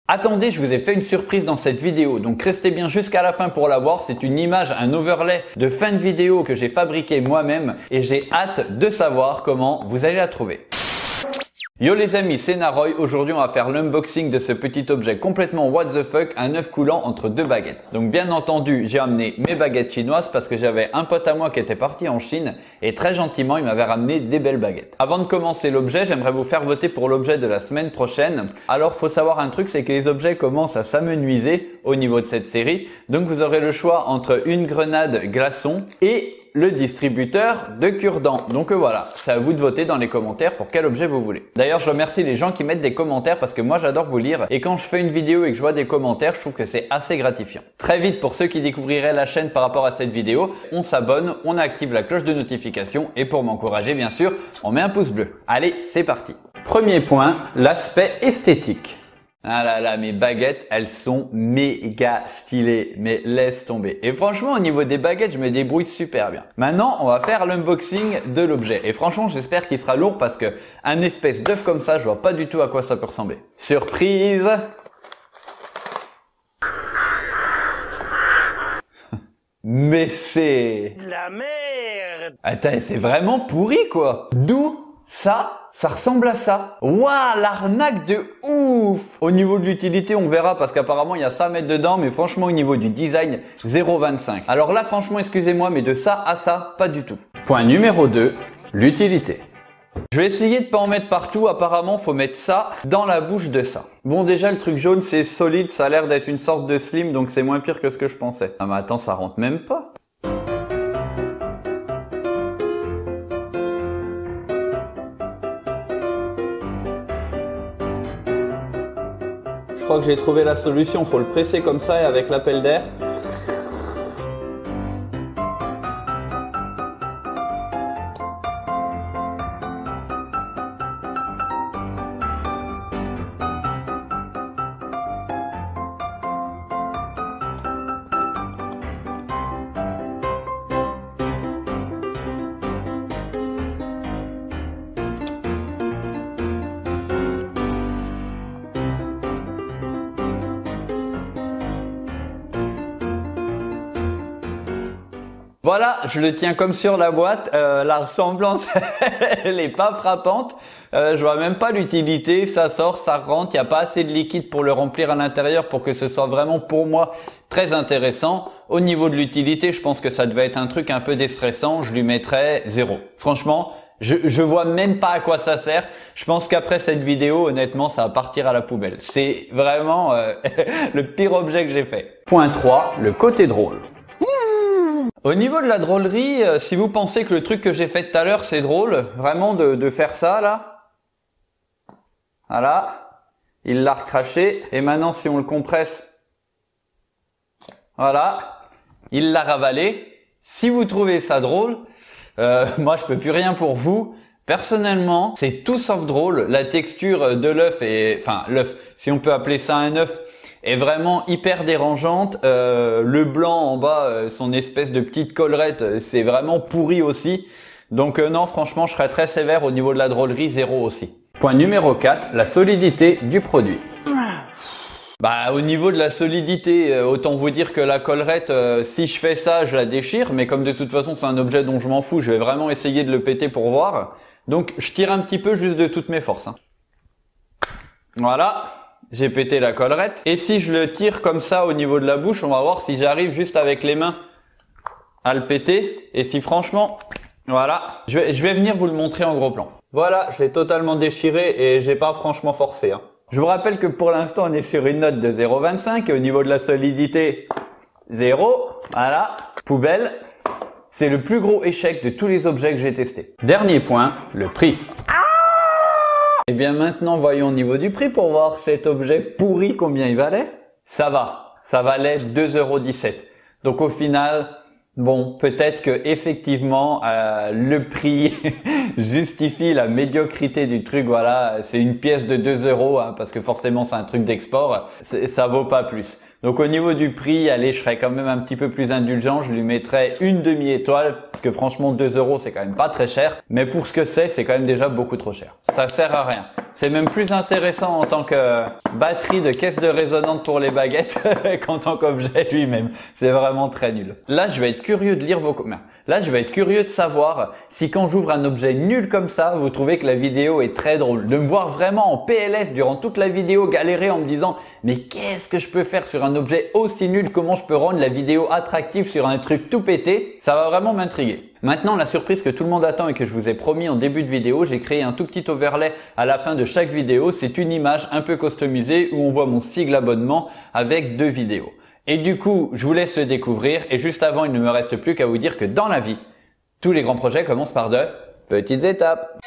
Attendez, je vous ai fait une surprise dans cette vidéo, donc restez bien jusqu'à la fin pour la voir. C'est une image, un overlay de fin de vidéo que j'ai fabriqué moi-même et j'ai hâte de savoir comment vous allez la trouver. Yo les amis, c'est Naroy. Aujourd'hui on va faire l'unboxing de ce petit objet complètement what the fuck, un œuf coulant entre deux baguettes. Donc bien entendu j'ai amené mes baguettes chinoises parce que j'avais un pote à moi qui était parti en Chine et très gentiment il m'avait ramené des belles baguettes. Avant de commencer l'objet, j'aimerais vous faire voter pour l'objet de la semaine prochaine. Alors faut savoir un truc, c'est que les objets commencent à s'amenuiser au niveau de cette série. Donc vous aurez le choix entre une grenade glaçon et le distributeur de cure-dents. Donc voilà, c'est à vous de voter dans les commentaires pour quel objet vous voulez. D'ailleurs, je remercie les gens qui mettent des commentaires parce que moi j'adore vous lire et quand je fais une vidéo et que je vois des commentaires, je trouve que c'est assez gratifiant. Très vite, pour ceux qui découvriraient la chaîne par rapport à cette vidéo, on s'abonne, on active la cloche de notification et pour m'encourager bien sûr, on met un pouce bleu. Allez, c'est parti. Premier point, l'aspect esthétique. Ah là là, mes baguettes, elles sont méga stylées, mais laisse tomber. Et franchement, au niveau des baguettes, je me débrouille super bien. Maintenant, on va faire l'unboxing de l'objet. Et franchement, j'espère qu'il sera lourd parce que un espèce d'œuf comme ça, je vois pas du tout à quoi ça peut ressembler. Surprise! Mais c'est... de la merde! Attends, c'est vraiment pourri quoi! D'où ça ressemble à ça. Waouh, l'arnaque de ouf. Au niveau de l'utilité, on verra parce qu'apparemment, il y a ça à mettre dedans. Mais franchement, au niveau du design, 0,25. Alors là, franchement, excusez-moi, mais de ça à ça, pas du tout. Point numéro 2, l'utilité. Je vais essayer de pas en mettre partout. Apparemment, faut mettre ça dans la bouche de ça. Bon, déjà, le truc jaune, c'est solide. Ça a l'air d'être une sorte de slim, donc c'est moins pire que ce que je pensais. Ah mais attends, ça rentre même pas. Je crois que j'ai trouvé la solution, faut le presser comme ça et avec l'appel d'air. Voilà, je le tiens comme sur la boîte. La ressemblance, elle est pas frappante. Je vois même pas l'utilité. Ça sort, ça rentre. Il n'y a pas assez de liquide pour le remplir à l'intérieur pour que ce soit vraiment pour moi très intéressant. Au niveau de l'utilité, je pense que ça devait être un truc un peu déstressant. Je lui mettrais 0. Franchement, je vois même pas à quoi ça sert. Je pense qu'après cette vidéo, honnêtement, ça va partir à la poubelle. C'est vraiment le pire objet que j'ai fait. Point 3, le côté drôle. Au niveau de la drôlerie, si vous pensez que le truc que j'ai fait tout à l'heure c'est drôle, vraiment de faire ça là, voilà, il l'a recraché et maintenant si on le compresse, voilà, il l'a ravalé. Si vous trouvez ça drôle, moi je peux plus rien pour vous. Personnellement, c'est tout sauf drôle. La texture de l'œuf est, enfin l'œuf, si on peut appeler ça un œuf, est vraiment hyper dérangeante. Le blanc en bas, son espèce de petite collerette, c'est vraiment pourri aussi. Donc non, franchement, je serais très sévère au niveau de la drôlerie, 0 aussi. Point numéro 4, la solidité du produit. Bah au niveau de la solidité, autant vous dire que la collerette, si je fais ça, je la déchire. Mais comme de toute façon, c'est un objet dont je m'en fous, je vais vraiment essayer de le péter pour voir. Donc je tire un petit peu juste de toutes mes forces. Hein. Voilà. J'ai pété la collerette. Et si je le tire comme ça au niveau de la bouche, on va voir si j'arrive juste avec les mains à le péter. Et si franchement, voilà, je vais venir vous le montrer en gros plan. Voilà, je l'ai totalement déchiré et j'ai pas franchement forcé. Hein. Je vous rappelle que pour l'instant, on est sur une note de 0,25 et au niveau de la solidité, 0. Voilà, poubelle. C'est le plus gros échec de tous les objets que j'ai testés. Dernier point, le prix. Et bien maintenant, voyons au niveau du prix pour voir cet objet pourri combien il valait. Ça valait 2,17 €. Donc au final, bon, peut-être que effectivement le prix justifie la médiocrité du truc. Voilà, c'est une pièce de 2 € hein, parce que forcément c'est un truc d'export, ça vaut pas plus. Donc au niveau du prix, allez, je serais quand même un petit peu plus indulgent. Je lui mettrais une demi-étoile parce que franchement 2 € c'est quand même pas très cher. Mais pour ce que c'est quand même déjà beaucoup trop cher. Ça sert à rien. C'est même plus intéressant en tant que batterie de caisse de résonance pour les baguettes qu'en tant qu'objet lui-même. C'est vraiment très nul. Là, je vais être curieux de lire vos commentaires. Là, je vais être curieux de savoir si quand j'ouvre un objet nul comme ça, vous trouvez que la vidéo est très drôle. De me voir vraiment en PLS durant toute la vidéo galérer en me disant « Mais qu'est-ce que je peux faire sur un objet aussi nul? Comment je peux rendre la vidéo attractive sur un truc tout pété ?» Ça va vraiment m'intriguer. Maintenant, la surprise que tout le monde attend et que je vous ai promis en début de vidéo, j'ai créé un tout petit overlay à la fin de chaque vidéo. C'est une image un peu customisée où on voit mon sigle abonnement avec 2 vidéos. Et du coup, je vous laisse le découvrir et juste avant, il ne me reste plus qu'à vous dire que dans la vie, tous les grands projets commencent par de petites étapes.